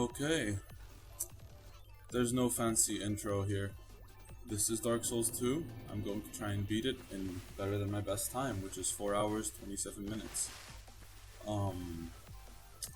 Okay, there's no fancy intro here. This is Dark Souls 2. I'm going to try and beat it in better than my best time, which is 4 hours, 27 minutes.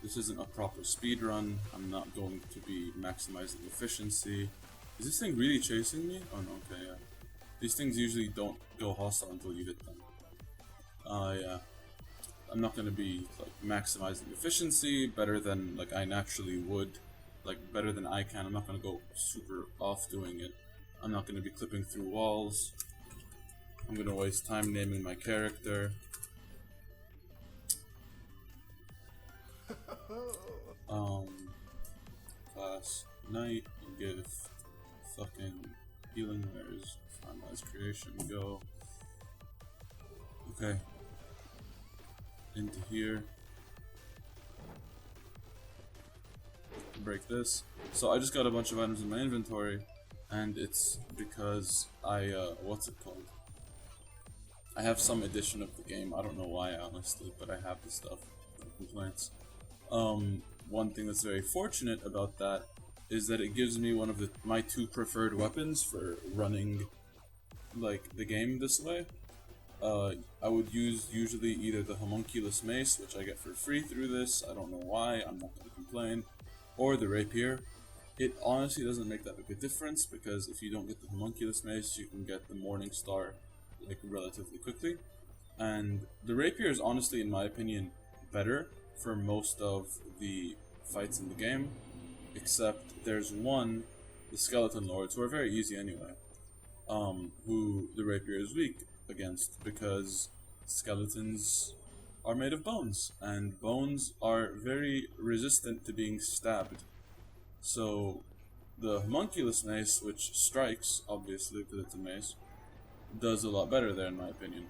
This isn't a proper speed run. I'm not going to be maximizing efficiency. Is this thing really chasing me? Oh no, okay, yeah. These things usually don't go hostile until you hit them. Yeah. I'm not going to be like maximizing efficiency better than like I naturally would, like better than I can. I'm not going to go super off doing it. I'm not going to be clipping through walls. I'm going to waste time naming my character. Class Knight, gift, fucking healing wares, finalize creation, go. Okay. Into here. Break this. So I just got a bunch of items in my inventory, and it's because I, what's it called? I have some edition of the game. I don't know why, honestly, but I have the stuff. No complaints. One thing that's very fortunate about that is that it gives me one of my two preferred weapons for running, like, the game this way. I would use usually either the homunculus mace, which I get for free through this, I don't know why, I'm not going to complain, or the rapier. It honestly doesn't make that big a difference, because if you don't get the homunculus mace, you can get the morning star like relatively quickly. And the rapier is honestly, in my opinion, better for most of the fights in the game, except there's one, the skeleton lords, who are very easy anyway, who the rapier is weak against, because skeletons are made of bones, and bones are very resistant to being stabbed. So the homunculus mace, which strikes, obviously, because it's a mace, does a lot better there, in my opinion.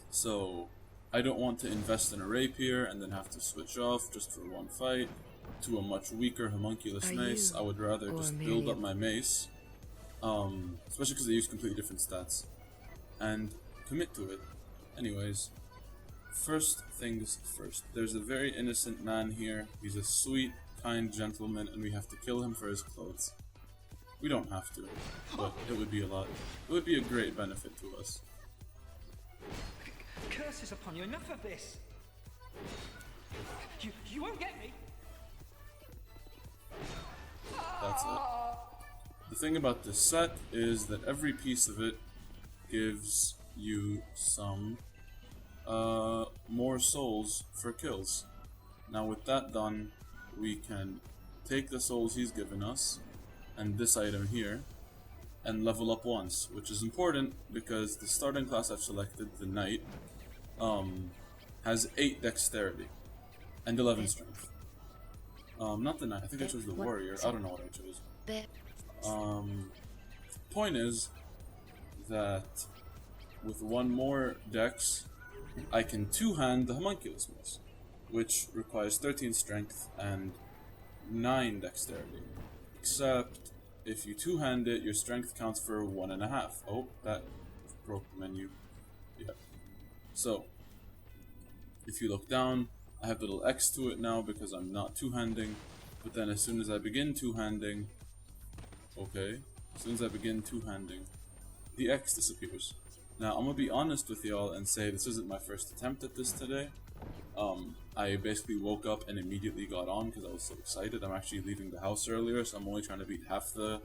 So I don't want to invest in a rapier and then have to switch off just for one fight to a much weaker homunculus mace. I would rather just build up my mace, especially because they use completely different stats, and commit to it. Anyways, first things first. There's a very innocent man here. He's a sweet, kind gentleman, and we have to kill him for his clothes. We don't have to, but it would be a great benefit to us. Curses upon you, enough of this! You won't get me! That's it. The thing about this set is that every piece of it gives you some more souls for kills. Now with that done, we can take the souls he's given us and this item here and level up once, which is important because the starting class I've selected, the Knight, has 8 dexterity and 11 strength. Not the Knight, I think I chose the Warrior. I don't know what I chose. Point is that with one more dex, I can two-hand the homunculus mace, which requires 13 strength and 9 dexterity. Except, if you two-hand it, your strength counts for 1.5. Oh, that broke the menu. Yeah. So, if you look down, I have the little X to it now because I'm not two-handing, but then as soon as I begin two-handing, the X disappears. Now, I'm gonna be honest with y'all and say this isn't my first attempt at this today. I basically woke up and immediately got on because I was so excited. I'm actually leaving the house earlier, so I'm only trying to beat half the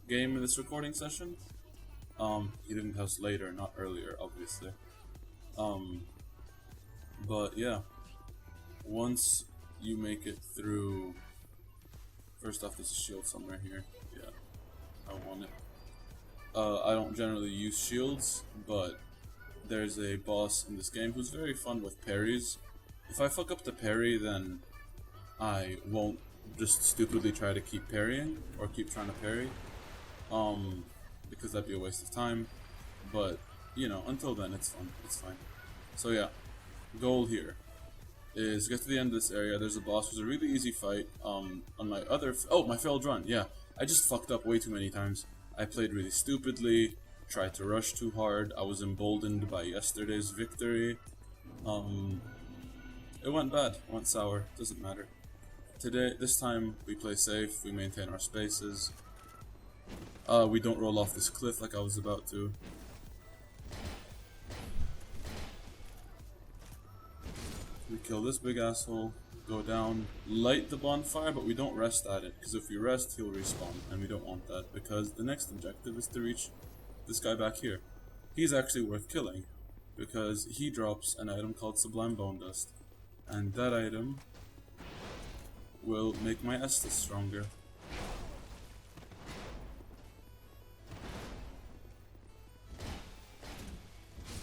game in this recording session. Leaving the house later, not earlier, obviously. But yeah, once you make it through, first off, there's a shield somewhere here. Yeah, I want it. I don't generally use shields, but there's a boss in this game who's very fun with parries. If I fuck up the parry, then I won't just stupidly try to keep parrying, or keep trying to parry, because that'd be a waste of time, but, you know, until then, it's fine. So yeah, goal here is get to the end of this area. There's a boss who's a really easy fight. On my other, my failed run, yeah, I just fucked up way too many times. I played really stupidly, tried to rush too hard, I was emboldened by yesterday's victory. It went bad, it went sour, doesn't matter. this time we play safe, we maintain our spaces. We don't roll off this cliff like I was about to. We kill this big asshole, go down, light the bonfire, but we don't rest at it, because if we rest, he'll respawn, and we don't want that, because the next objective is to reach this guy back here. He's actually worth killing, because he drops an item called Sublime Bone Dust, and that item will make my Estus stronger.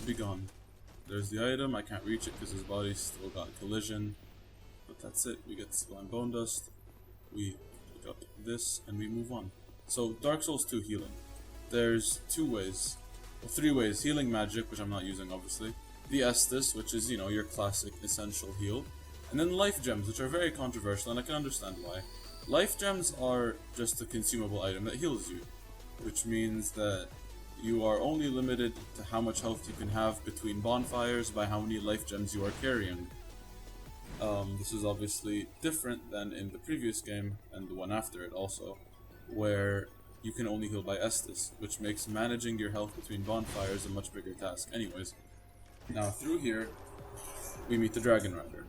Be gone. There's the item. I can't reach it because his body's still got collision. But that's it. We get the Sublime Bone Dust. We pick up this and we move on. So Dark Souls 2 healing. There's two ways. Well, three ways. Healing magic, which I'm not using obviously. The Estus, which is, you know, your classic essential heal. And then life gems, which are very controversial, and I can understand why. Life gems are just a consumable item that heals you, which means that you are only limited to how much health you can have between bonfires by how many life gems you are carrying. This is obviously different than in the previous game, and the one after it also, where you can only heal by Estus, which makes managing your health between bonfires a much bigger task anyways. Now through here, we meet the Dragonrider.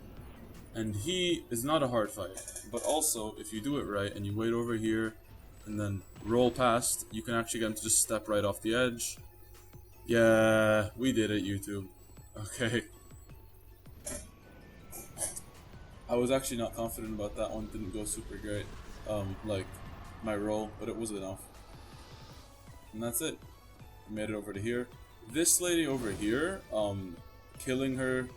And he is not a hard fight, but also, if you do it right and you wait over here and then roll past, you can actually get him to just step right off the edge. Yeah, we did it, YouTube. Okay. I was actually not confident about that one, didn't go super great, like my roll, but it was enough. And that's it. We made it over to here. This lady over here, killing her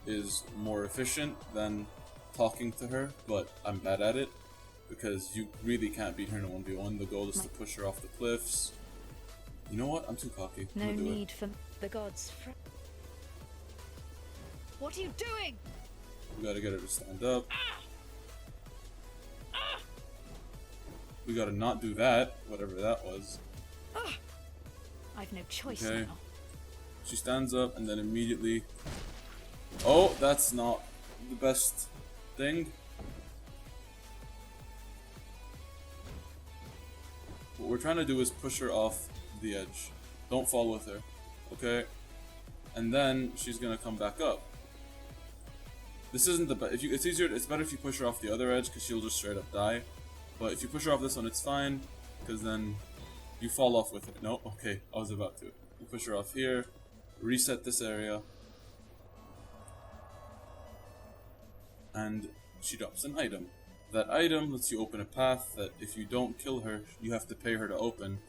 is more efficient than talking to her, but I'm bad at it because you really can't beat her in a 1v1. The goal is to push her off the cliffs. You know what? I'm too cocky. No need for the gods. What are you doing? We gotta get her to stand up. We gotta not do that, whatever that was. I've no choice Okay. now. She stands up and then immediately... Oh, that's not the best thing. What we're trying to do is push her off the edge. Don't fall with her, okay? And then she's gonna come back up. This isn't the best. It's easier. It's better if you push her off the other edge because she'll just straight up die. But if you push her off this one, it's fine because then you fall off with it. No, okay, I was about to. You push her off here, reset this area, and she drops an item. That item lets you open a path that if you don't kill her, you have to pay her to open,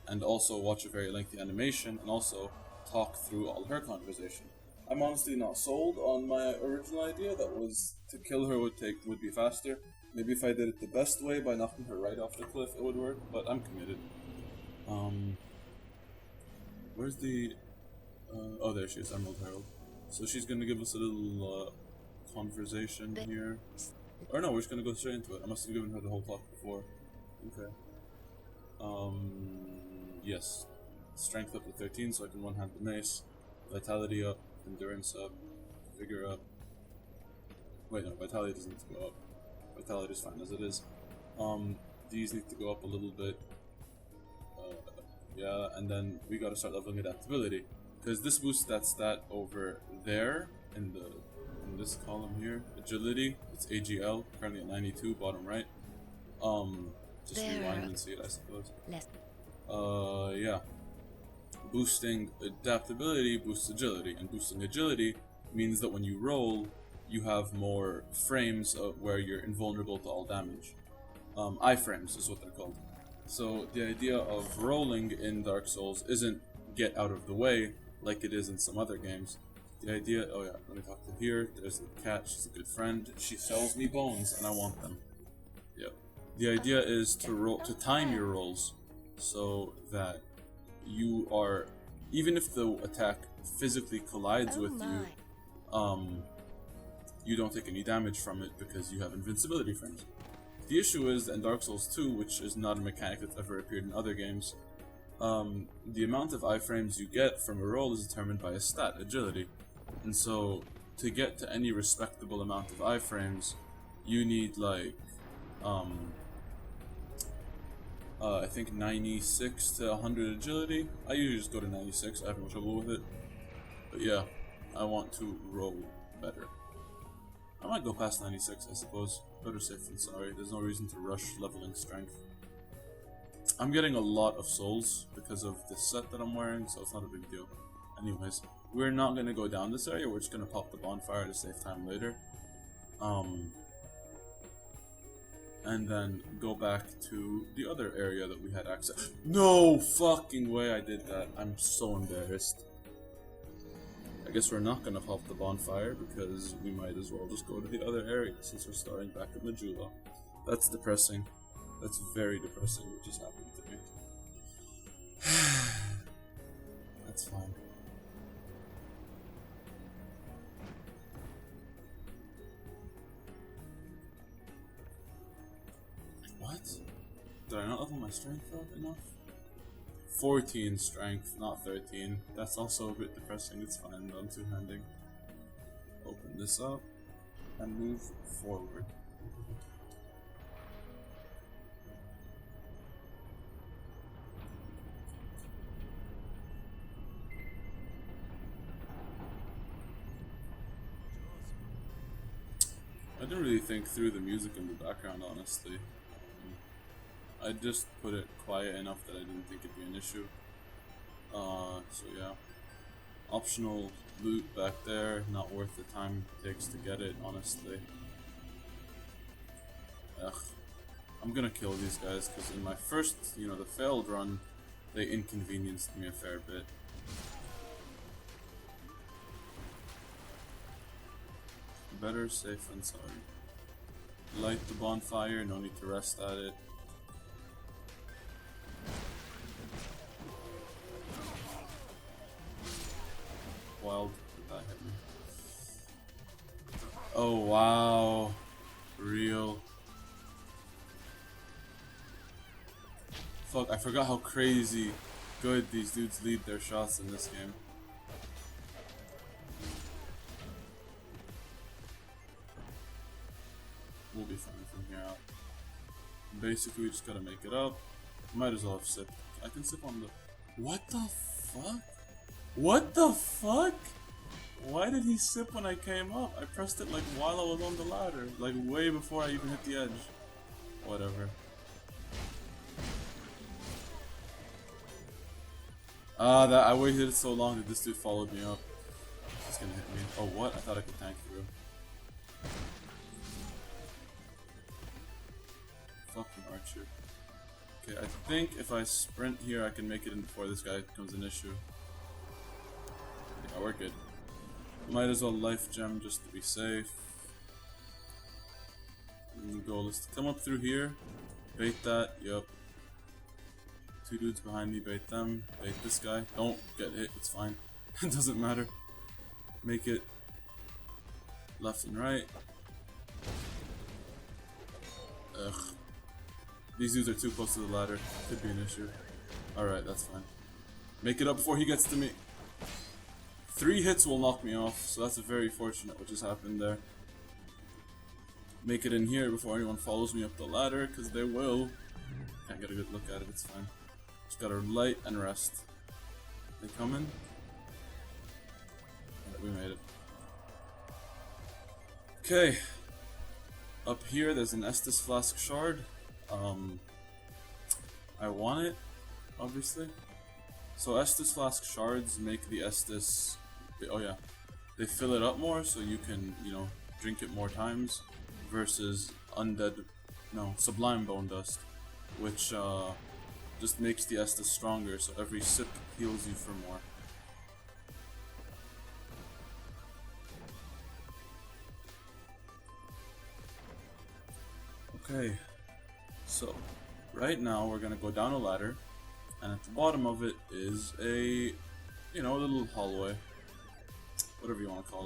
and also watch a very lengthy animation, and also talk through all her conversation. I'm honestly not sold on my original idea that was to kill her would be faster. Maybe if I did it the best way by knocking her right off the cliff it would work, but I'm committed. Where's the... oh, there she is, Emerald Herald. So she's gonna give us a little conversation here. Or no, we're just gonna go straight into it. I must have given her the whole talk before. Okay. Yes. Strength up to 13 so I can one-hand the mace. Vitality up. Endurance up. Vigor up. Wait, no, Vitality doesn't need to go up. Vitality is fine as it is. These need to go up a little bit. Yeah, and then we gotta start leveling adaptability. Because this boosts that stat over there in this column here. Agility, it's AGL, currently at 92, bottom right. Just rewind and see it, I suppose. Yeah. Boosting adaptability boosts agility, and boosting agility means that when you roll, you have more frames where you're invulnerable to all damage. Iframes is what they're called. So the idea of rolling in Dark Souls isn't get out of the way like it is in some other games. The idea, oh yeah, let me talk to here. There's the cat, she's a good friend. She sells me bones and I want them. Yep. The idea is to time your rolls so that you are, even if the attack physically collides with you, you don't take any damage from it because you have invincibility frames. The issue is that in Dark Souls 2, which is not a mechanic that's ever appeared in other games, the amount of iframes you get from a roll is determined by a stat, agility. And so, to get to any respectable amount of iframes, you need like I think 96 to 100 agility. I usually just go to 96. I have no trouble with it. But yeah, I want to roll better. I might go past 96, I suppose. Better safe than sorry. There's no reason to rush leveling strength. I'm getting a lot of souls because of this set that I'm wearing, so it's not a big deal. Anyways, we're not going to go down this area. We're just going to pop the bonfire to save time later. And then go back to the other area that we had access. No fucking way I did that. I'm so embarrassed. I guess we're not gonna pop the bonfire because we might as well just go to the other area since we're starting back at Majula. That's depressing. That's very depressing what just happened to me. That's fine. What? Did I not level my strength up enough? 14 strength, not 13. That's also a bit depressing. It's fine, I'm two-handing. Open this up and move forward. I didn't really think through the music in the background, honestly. I just put it quiet enough that I didn't think it'd be an issue. So yeah. Optional loot back there, not worth the time it takes to get it, honestly. Ugh. I'm gonna kill these guys, because in my first, the failed run, they inconvenienced me a fair bit. Better safe than sorry. Light the bonfire, no need to rest at it. Wild, that hit me. Oh wow, real. Fuck, I forgot how crazy good these dudes lead their shots in this game. We'll be fine from here out. Basically, we just gotta make it up. Might as well have sipped. I can sip on the... What the fuck? What the fuck? Why did he sip when I came up? I pressed it like while I was on the ladder. Like way before I even hit the edge. Whatever. That I waited so long that this dude followed me up. He's gonna hit me. Oh what? I thought I could tank through. Fucking archer. Okay, I think if I sprint here I can make it in before this guy becomes an issue. Yeah, we're good. Might as well life gem just to be safe. Go, let's come up through here. Bait that, yep. Two dudes behind me, bait them. Bait this guy. Don't get hit, it's fine. It doesn't matter. Make it left and right. Ugh. These dudes are too close to the ladder. Could be an issue. Alright, that's fine. Make it up before he gets to me. 3 hits will knock me off, so that's very fortunate what just happened there. Make it in here before anyone follows me up the ladder, because they will. Can't get a good look at it, it's fine. Just gotta light and rest. They coming? Alright, we made it. Okay. Up here, there's an Estus Flask Shard. I want it, obviously. So Estus Flask Shards make the Estus... Oh yeah. They fill it up more, so you can, drink it more times. Versus Sublime Bone Dust. Which, just makes the Estus stronger, so every sip heals you for more. Okay. So, right now we're gonna go down a ladder, and at the bottom of it is a, little hallway, whatever you want to call